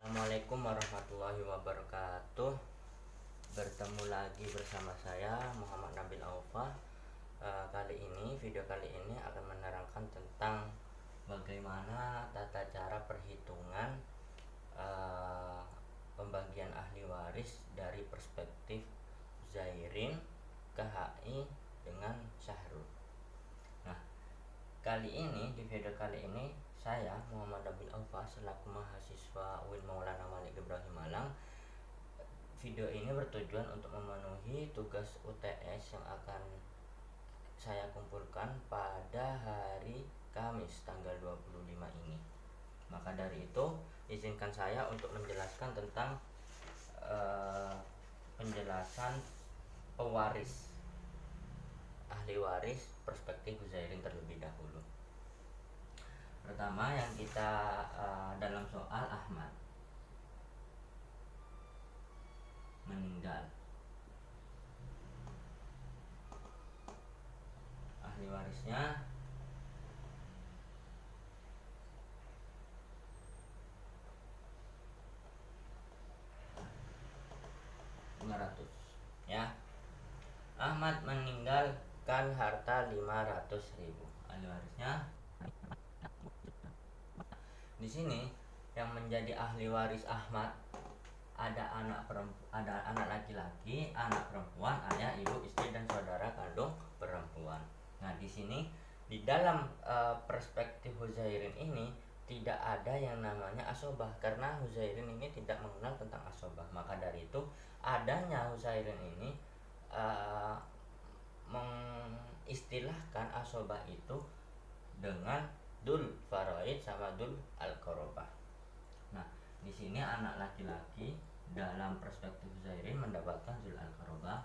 Assalamualaikum warahmatullahi wabarakatuh. Bertemu lagi bersama saya Muhammad Nabil Aufa. Video kali ini akan menerangkan tentang bagaimana tata cara perhitungan pembagian ahli waris dari perspektif Zairin, KHI dengan Syahrul. Nah, di video kali ini saya Muhammad Nabil Aufa selaku mahasiswa UIN Maulana Malik Ibrahim Malang. Video ini bertujuan untuk memenuhi tugas UTS yang akan saya kumpulkan pada hari Kamis tanggal 25 ini. Maka dari itu, izinkan saya untuk menjelaskan tentang penjelasan pewaris ahli waris perspektif Zairin terlebih dahulu. Pertama yang kita dalam soal Ahmad meninggal, ahli warisnya Rp500 ya. Ahmad meninggalkan harta Rp500.000. Ahli warisnya di sini yang menjadi ahli waris Ahmad ada anak laki-laki, anak perempuan, ayah, ibu, istri, dan saudara kandung perempuan. Nah, di sini di dalam perspektif Huzairin ini tidak ada yang namanya asobah karena Huzairin ini tidak mengenal tentang asobah. Maka dari itu adanya Huzairin ini mengistilahkan asobah itu dengan dul faraid sama dul al-qarobah. Nah, di sini anak laki-laki dalam perspektif Zairin mendapatkan dul al-qarobah.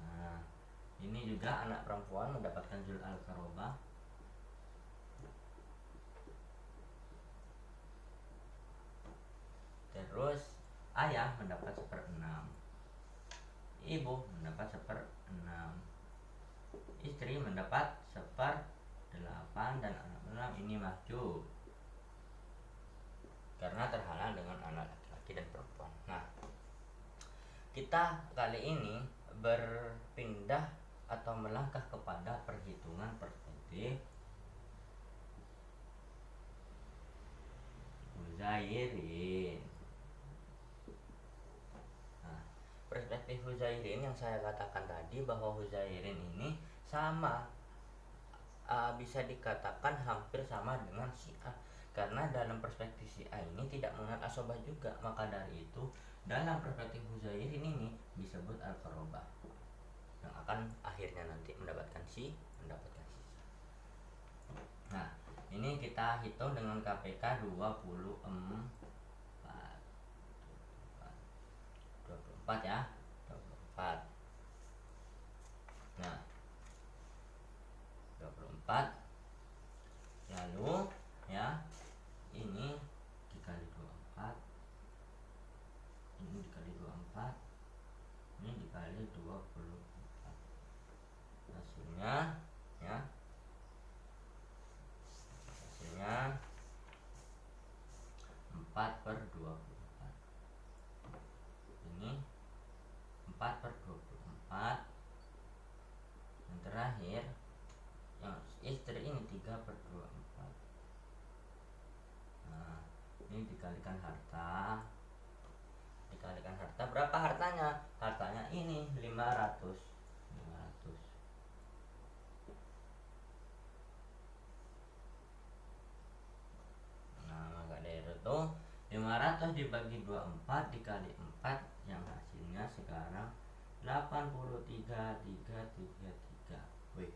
Nah, ini juga anak perempuan mendapatkan dul al-qarobah. Terus ayah mendapat 1/6, ibu mendapat 1/6, istri mendapat 1/8, dan anak 6 ini mahjub karena terhalang dengan anak laki-laki dan perempuan. Nah, kita kali ini berpindah atau melangkah kepada perhitungan perspektif Huzairin. Nah, perspektif Huzairin yang saya katakan tadi bahwa Huzairin ini sama, bisa dikatakan hampir sama dengan si A, karena dalam perspektif si A ini tidak mengenal asobah juga. Maka dari itu dalam perspektif Huzairin ini disebut al-qarobah, yang akan akhirnya nanti mendapatkan si. Nah, ini kita hitung dengan KPK 24 ya, 24. Nah, 24 lalu ya, ini dikali 24, ini dikali 24, ini dikali 24, hasilnya ya, hasilnya 4/24. Ini 4/24. Yang terakhir yang istri ini 3/24. Nah, ini dikalikan harta. Berapa hartanya? Hartanya ini 500. Nah, maka dari itu 500 dibagi 24 dikali 4, yang hasilnya sekarang 83,333. Wih.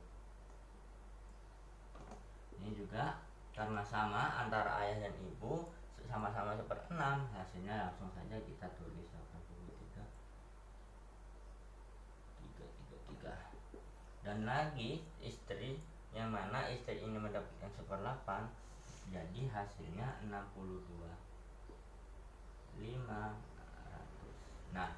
Ini juga karena sama antara ayah dan ibu, sama-sama 1/6, hasilnya langsung saja kita tulis 83,333. Dan lagi istri, yang mana istri ini mendapatkan 1/8, jadi hasilnya 62.500. Nah,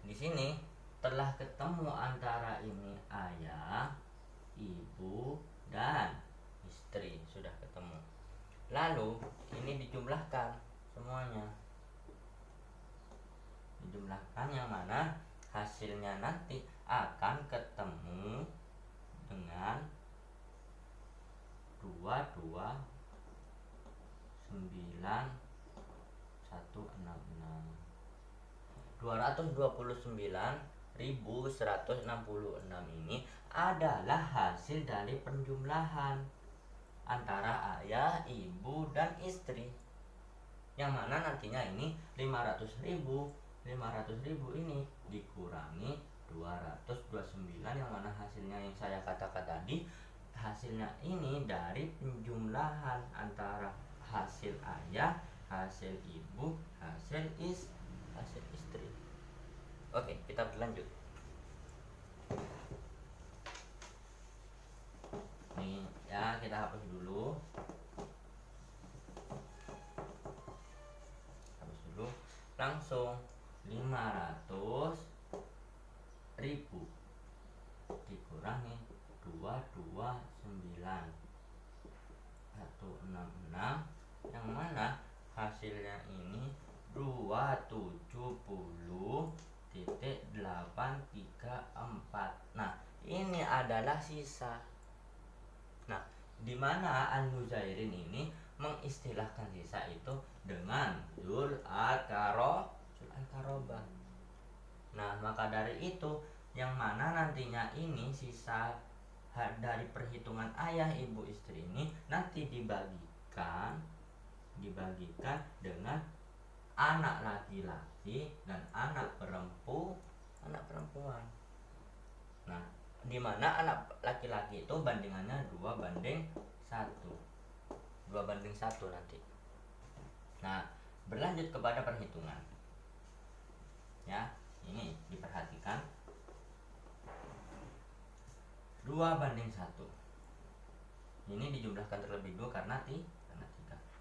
di sini telah ketemu antara ini ayah ibu, dan istri. Sudah ketemu. Lalu ini dijumlahkan semuanya. Dijumlahkan yang mana hasilnya nanti akan ketemu dengan 229.166 ini adalah hasil dari penjumlahan antara ayah, ibu, dan istri, yang mana nantinya ini 500.000 ini dikurangi 229, yang mana hasilnya yang saya katakan tadi, hasilnya ini dari penjumlahan antara hasil ayah, hasil ibu, hasil istri. Oke, kita berlanjut. Nih ya, kita hapus dulu. Langsung 500.000 dikurangi 229.166, yang mana hasilnya ini 270.834. Nah, ini adalah sisa. Nah, di mana Al-Muzairin ini mengistilahkan sisa itu dengan Zul al-Qarobah. Nah, maka dari itu yang mana nantinya ini sisa dari perhitungan ayah, ibu, istri ini nanti dibagikan dengan anak laki-laki dan anak perempuan. Nah, di mana anak laki-laki itu bandingannya 2:1. 2:1 nanti. Nah, berlanjut kepada perhitungan. Ya, ini diperhatikan. 2:1. Ini dijumlahkan terlebih dulu karena 3.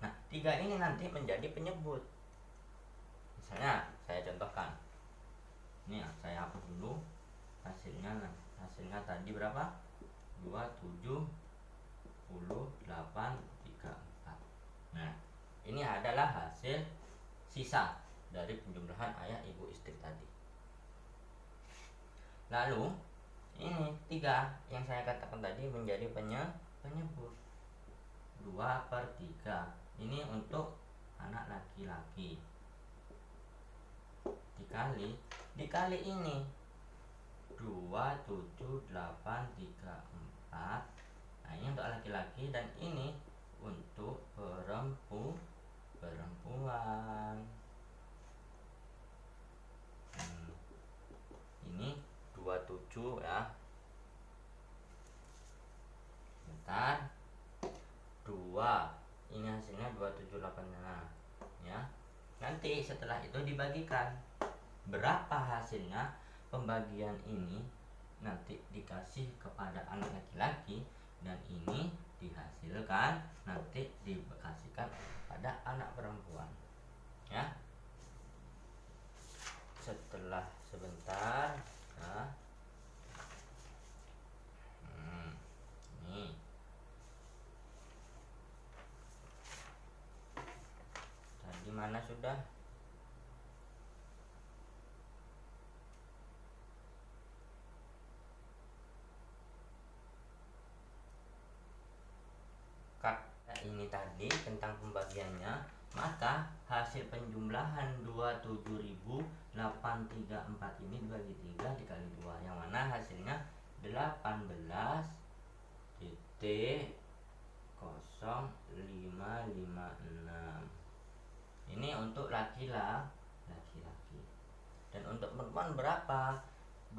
Nah, 3 ini nanti menjadi penyebut. Misalnya, saya contohkan. Ini ya, saya hapus dulu hasilnya. Hasilnya tadi berapa? 270.834. Nah, ini adalah hasil sisa dari penjumlahan ayah, ibu, istri tadi. Lalu ini 3 yang saya katakan tadi menjadi penyebut. 2/3 ini untuk anak laki-laki, dikali ini 27834. Nah, ini untuk laki-laki dan ini untuk perempuan. Ini 27 ya. Bentar. 2. Ini hasilnya 278 ya. Nanti setelah itu dibagikan. Berapa hasilnya? Pembagian ini nanti dikasih kepada anak laki-laki dan ini dihasilkan nanti dikasihkan pada anak perempuan. Ya. Setelah sebentar ya. Nih. Tadi mana sudah? Ini tadi tentang pembagiannya, maka hasil penjumlahan 27.834 ini dibagi 3 dikali 2, yang mana hasilnya 18.0556. Ini untuk laki-laki. Dan untuk perempuan berapa?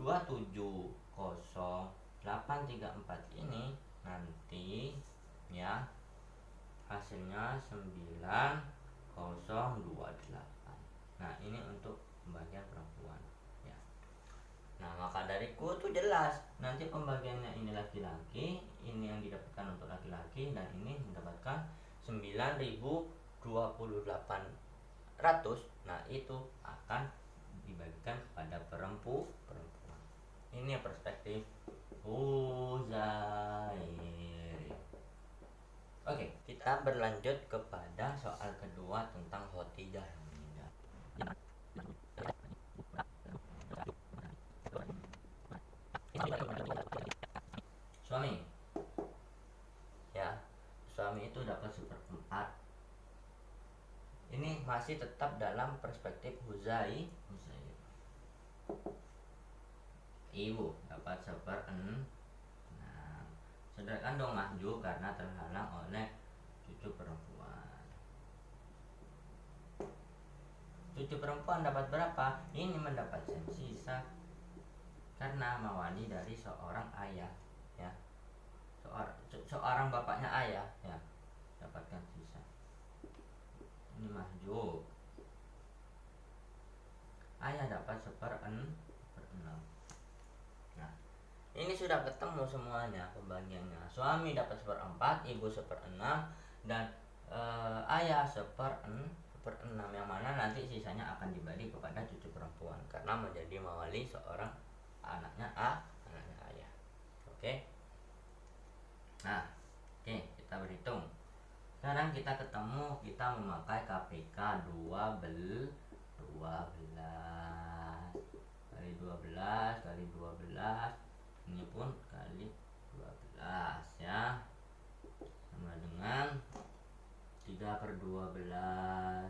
270.834 ini nanti ya hasilnya 9028. Nah, ini untuk pembagian perempuan ya. Nah, maka dariku itu jelas nanti pembagiannya ini laki-laki, ini yang didapatkan untuk laki-laki dan ini mendapatkan 9.028. Nah, itu akan dibagikan kepada perempuan. Ini perspektif Uzairin. berlanjut kepada soal kedua tentang Khadijah yang meninggal. Suami, ya, suami itu dapat 1/4. Ini masih tetap dalam perspektif Huzair. Ibu dapat 1/6. Nah, sedangkan dong Mahju karena terhalang oleh cucu perempuan. Cucu perempuan dapat berapa? Ini mendapatkan sisa karena mawali dari seorang ayah, ya, seorang bapaknya ayah, ya, dapatkan sisa. Ini Mahju, ayah dapat 1/6. Nah, ini sudah ketemu semuanya pembagiannya. Suami dapat 1/4, ibu 1/6, dan ayah 1/6, yang mana nanti sisanya akan dibagi kepada cucu perempuan karena menjadi mawali seorang anaknya ayah. Oke. Nah, oke, kita berhitung. Sekarang kita ketemu, kita memakai KPK 12 kali 12 kali 12, ini pun kali 12, ya, sama dengan 3/12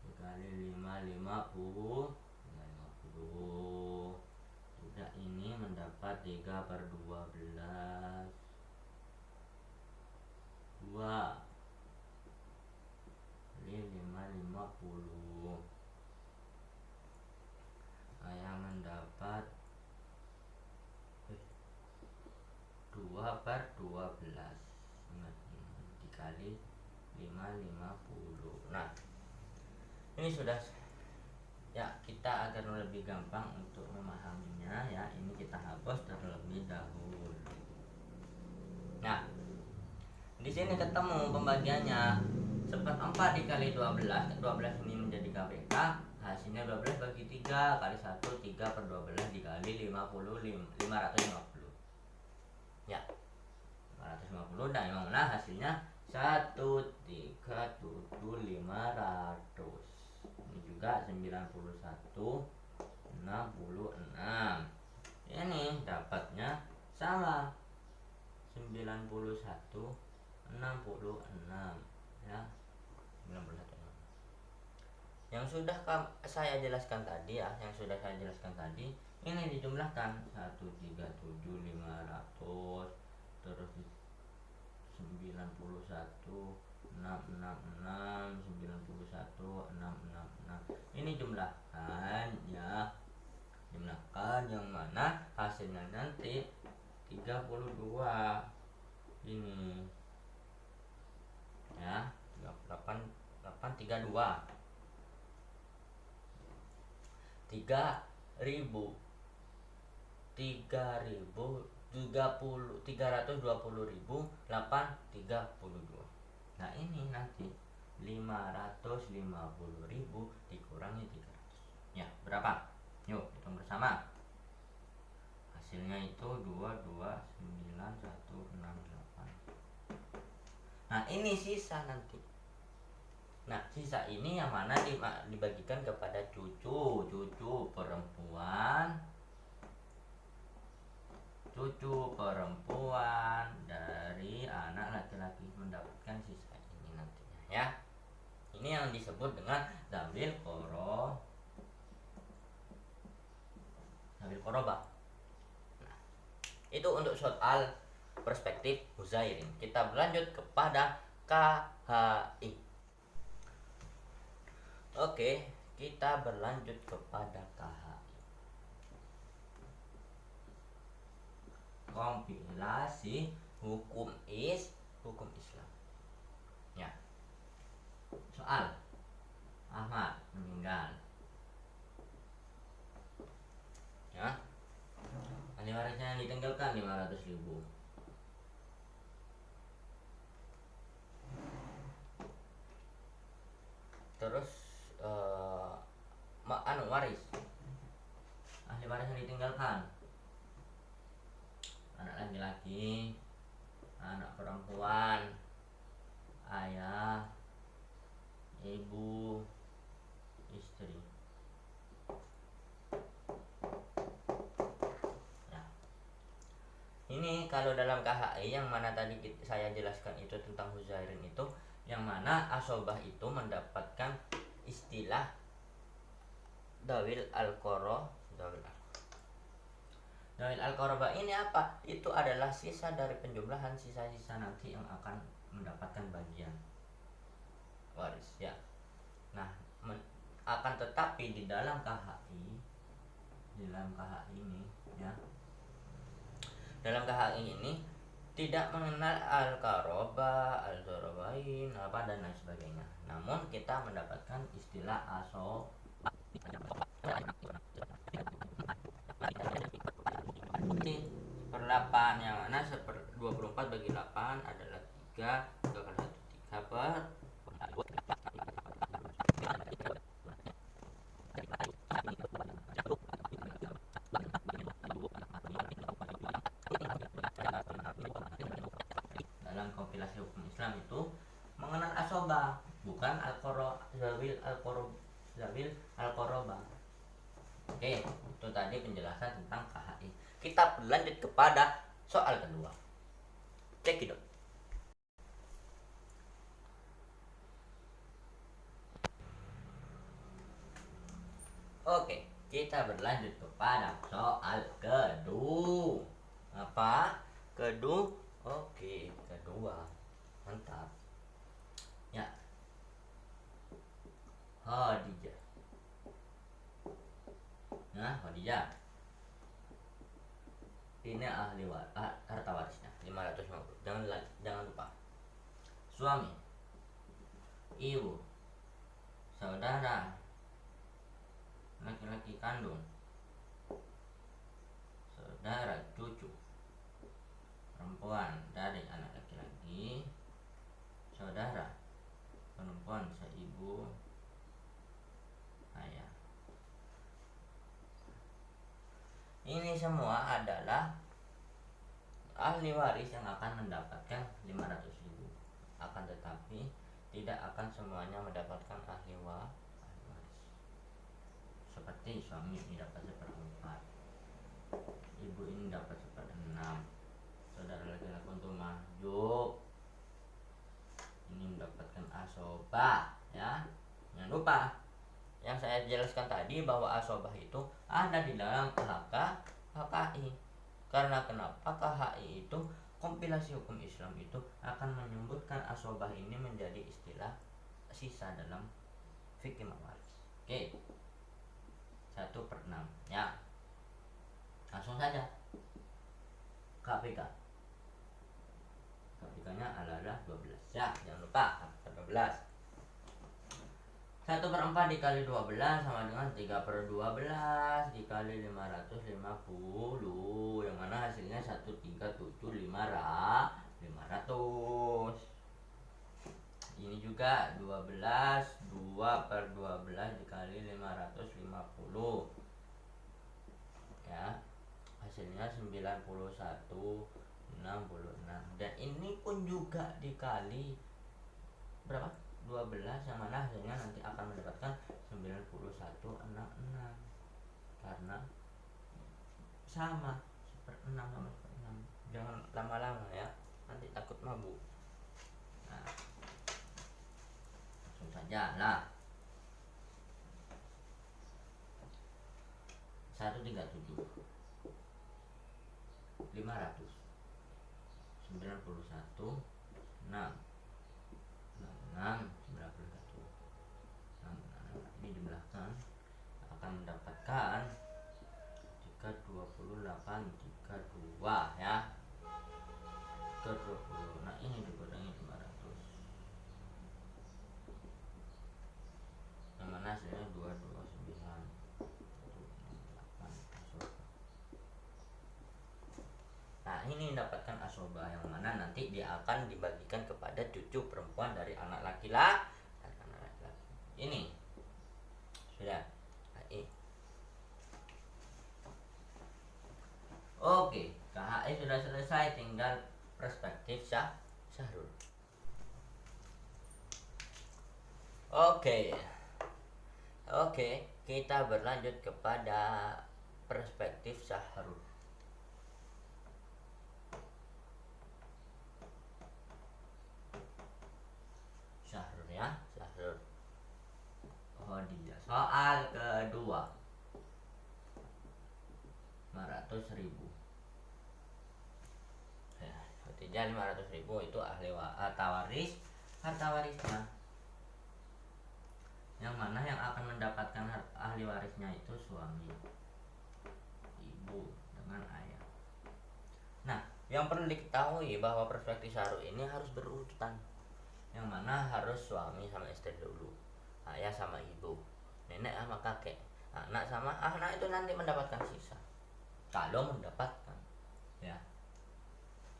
dikali 5, 50. Sudah, ini mendapat 3/12, 2 kali 5, 50. Saya mendapat 2/12 dikali 5, 50. Nah, ini sudah, ya, kita agar lebih gampang untuk memahaminya, ya, ini kita hapus terlebih dahulu. Nah, di sini ketemu pembagiannya 1/4 dikali 12. 12 ini menjadi KPK, hasilnya 12 bagi 3 kali 1, 3/12 dikali 550, ya, 550, dan yang mana hasilnya 137.500. Ini juga 91/66. Ini dapatnya sama, 91/66, ya, 91. Yang sudah saya jelaskan tadi, ya, ini dijumlahkan 137.500, terus 91.666, ini jumlahkan, ya, yang mana hasilnya nanti 32 ini, ya, 3832 320.832. Nah, ini nanti 550.000 dikurangi 300, ya, berapa? Yuk hitung bersama. Hasilnya itu 229168. Nah, ini sisa nanti. Nah, sisa ini yang mana dibagikan kepada cucu perempuan. Cucu perempuan dari anak laki-laki mendapatkan sisa ini nantinya, ya. Ini yang disebut dengan dzamir qorobah. Nah, itu untuk soal perspektif Huzairin. Kita berlanjut kepada KHI. Oke, kita berlanjut kepada KHI. Kompilasi hukum Islam. Ya. Soal Ahmad meninggal, ya, ahli warisnya yang ditinggalkan 500.000. Terus waris, ahli waris yang ditinggalkan anak laki-laki, anak perempuan, ayah, ibu, istri. Ya. Ini kalau dalam KHI yang mana tadi saya jelaskan itu tentang huzairin itu, yang mana asobah itu mendapatkan istilah dawil al-qoro. Dawil al-qoroba ini apa? Itu adalah sisa dari penjumlahan sisa-sisa nanti yang akan mendapatkan bagian waris ya. Nah, akan tetapi di dalam KHI ini ya, dalam KHI ini tidak mengenal al-qaroba, al-zorobain, apa dan lain sebagainya. Namun kita mendapatkan istilah aso per 8, yang mana 24 bagi 8 adalah 3, 2 kali 1 3 per dalam kompilasi hukum Islam itu mengenal asoba, bukan zawil al-qoroba. Oke, itu tadi penjelasan tentang KHI. Kita berlanjut kepada soal kedua. Cekidot. Oke, kita berlanjut kepada soal kedua. Apa? Kedua. Oke, kedua. Mantap. Ya. Khadijah. Nah, Khadijah. Ini ahli harta warisnya 550. Jangan lupa. Suami, ibu, saudara, laki-laki kandung, saudara cucu perempuan dari anak laki-laki, saudara perempuan seibu ayah. Ini semua adalah ahli waris yang akan mendapatkan 500.000. Akan tetapi tidak akan semuanya mendapatkan ahli waris. Seperti suami ini dapat 1/4, ibu ini dapat 1/6, saudara laki-laki untuk mahjub ini mendapatkan asobah ya. Jangan lupa yang saya jelaskan tadi bahwa asobah itu ada di dalam KHI. Karena kenapa? KHI itu kompilasi hukum Islam itu akan menyebutkan asobah ini menjadi istilah sisa dalam fikih mawaris. Oke, 1/6 ya. Langsung saja KPK nya adalah 12 ya, jangan lupa 12. 1/4 dikali 12 sama dengan 3/12 dikali 550, yang mana hasilnya 1.375.500. Ini juga 12, 2/12 dikali 550 ya, hasilnya 91.66. Dan ini pun juga dikali berapa? 12, yang mana hasilnya nanti akan mendapatkan 91.66 karena sama 1/6 sama 1/6. Jangan lama-lama ya, nanti takut mabuk. Nah, langsung saja lah. 137 500 91 6 91. Ini jumlahkan akan mendapatkan 328 ya, 320. Nah, ini dikurangi 500, yang mana hasilnya 229. Nah, ini mendapatkan asobah yang mana nanti dia akan dibagikan kepada cucu perempuan dari anak laki-laki. Ini sudah. Oke, KHI sudah selesai, tinggal perspektif Syahrul. Oke. Oke, kita berlanjut kepada perspektif Syahrul. Syahrul ya, Syahrul. Oh dia. Soal kedua. 500.000. Ya, artinya 500.000 itu harta waris. Harta warisnya yang mana yang akan mendapatkan ahli warisnya itu suami, ibu dengan ayah. Nah, yang perlu diketahui bahwa perspektif Syahrul ini harus berurutan, yang mana harus suami sama istri dulu, ayah sama ibu, nenek sama kakek, anak sama anak itu nanti mendapatkan sisa kalau mendapatkan. Ya,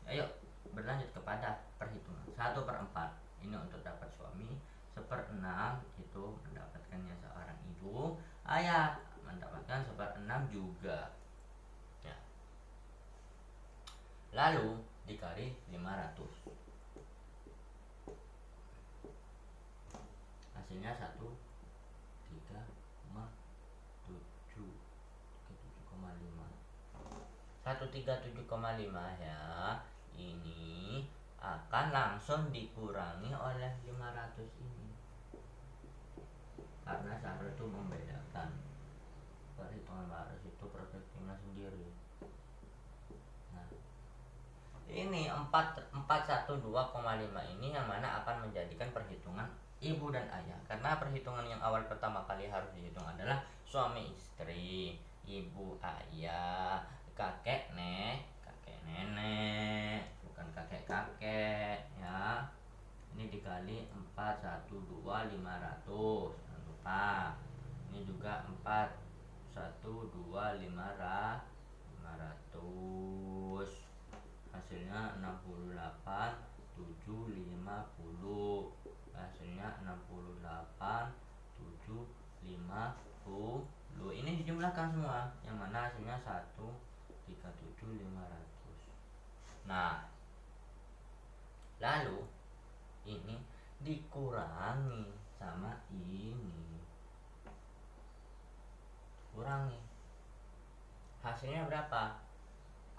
ayo berlanjut kepada perhitungan 1/4 ini untuk dapat suami, 1/6 itu mendapatkannya seorang ibu, ayah mendapatkan 1/6 juga ya. Lalu dikali 500, hasilnya 137,5 ya. Ini akan langsung dikurangi oleh 500 ini, karena Syahrul itu membedakan perhitungan waris itu perspektifnya sendiri. Nah, ini 412,5 ini yang mana akan menjadikan perhitungan ibu dan ayah, karena perhitungan yang awal pertama kali harus dihitung adalah suami istri, ibu ayah, kakek nenek, bukan kakek ya. Ini dikali 412,500, jangan lupa. Ini juga 412,500, hasilnya 68,750, hasilnya 68,750. Ini dijumlahkan semua, yang mana hasilnya 137,500. Nah, lalu ini dikurangi sama ini, kurangi, hasilnya berapa?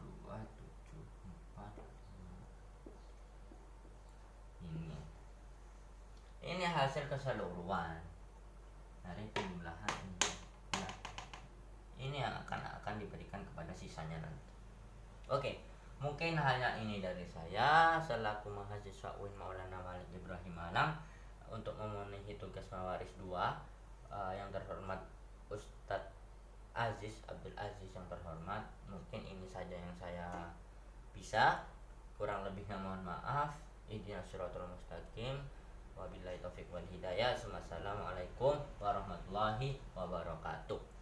274,5. Ini hasil keseluruhan dari penjumlahan ini. Nah, ini yang akan diberikan kepada sisanya nanti. Oke, mungkin hanya ini dari saya selaku mahasiswa UIN Maulana Malik Ibrahim Malang untuk memenuhi tugas mawaris 2. Yang terhormat Ustadz Aziz Abdul Aziz yang terhormat, mungkin ini saja yang saya bisa, kurang lebihnya mohon maaf. Ihdinas shiratal mustaqim. Wabillahi taufiq wal hidayah. Wassalamualaikum warahmatullahi wabarakatuh.